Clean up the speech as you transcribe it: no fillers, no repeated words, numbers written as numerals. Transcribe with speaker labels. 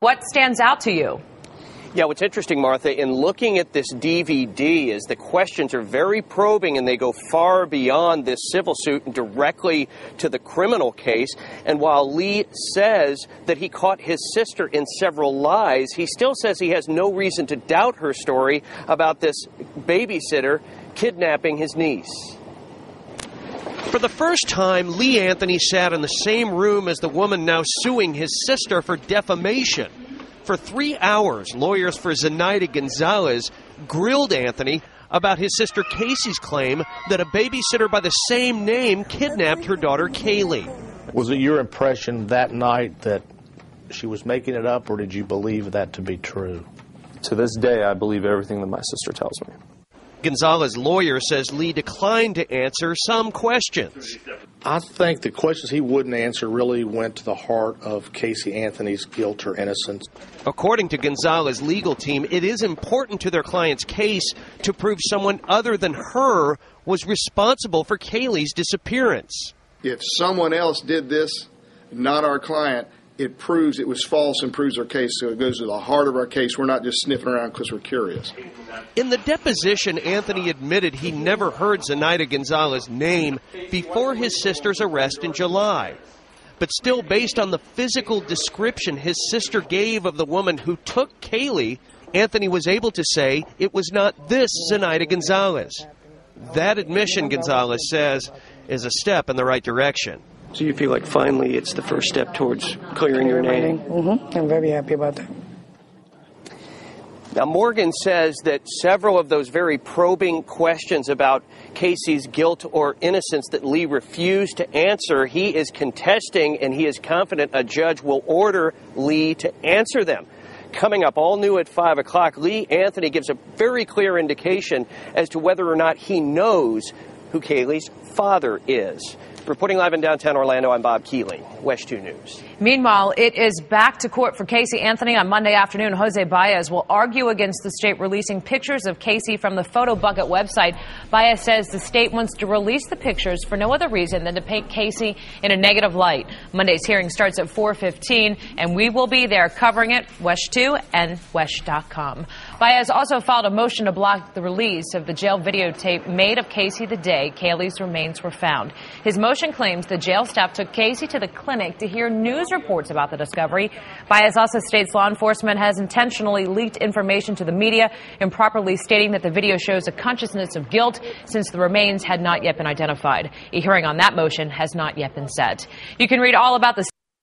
Speaker 1: What stands out to you?
Speaker 2: Yeah, what's interesting, Martha, in looking at this DVD is the questions are very probing and they go far beyond this civil suit and directly to the criminal case. And while Lee says that he caught his sister in several lies, he still says he has no reason to doubt her story about this babysitter kidnapping his niece. For the first time, Lee Anthony sat in the same room as the woman now suing his sister for defamation. For 3 hours, lawyers for Zenaida Gonzalez grilled Anthony about his sister Casey's claim that a babysitter by the same name kidnapped her daughter Kaylee.
Speaker 3: Was it your impression that night that she was making it up, or did you believe that to be true?
Speaker 4: To this day, I believe everything that my sister tells me.
Speaker 2: Gonzalez's lawyer says Lee declined to answer some questions.
Speaker 3: I think the questions he wouldn't answer really went to the heart of Casey Anthony's guilt or innocence.
Speaker 2: According to Gonzalez's legal team, it is important to their client's case to prove someone other than her was responsible for Kaylee's disappearance.
Speaker 5: If someone else did this, not our client, it proves it was false and proves our case, so it goes to the heart of our case. We're not just sniffing around because we're curious.
Speaker 2: In the deposition, Anthony admitted he never heard Zenaida Gonzalez's name before his sister's arrest in July. But still, based on the physical description his sister gave of the woman who took Kaylee, Anthony was able to say it was not this Zenaida Gonzalez. That admission, Gonzalez says, is a step in the right direction.
Speaker 6: So you feel like finally it's the first step towards clearing your name?
Speaker 7: Mm-hmm. I'm very happy about that.
Speaker 2: Now, Morgan says that several of those very probing questions about Casey's guilt or innocence that Lee refused to answer, he is contesting, and he is confident a judge will order Lee to answer them. Coming up all new at 5 o'clock, Lee Anthony gives a very clear indication as to whether or not he knows who Kaylee's father is. Reporting live in downtown Orlando, I'm Bob Keeling, WESH 2 News.
Speaker 1: Meanwhile, it is back to court for Casey Anthony. On Monday afternoon, Jose Baez will argue against the state releasing pictures of Casey from the Photo Bucket website. Baez says the state wants to release the pictures for no other reason than to paint Casey in a negative light. Monday's hearing starts at 4:15, and we will be there covering it, WESH 2 and WESH.com. Baez also filed a motion to block the release of the jail videotape made of Casey the day Kaylee's remains were found. His motion claims the jail staff took Casey to the clinic to hear news reports about the discovery. Baez also states law enforcement has intentionally leaked information to the media, improperly stating that the video shows a consciousness of guilt since the remains had not yet been identified. A hearing on that motion has not yet been set. You can read all about this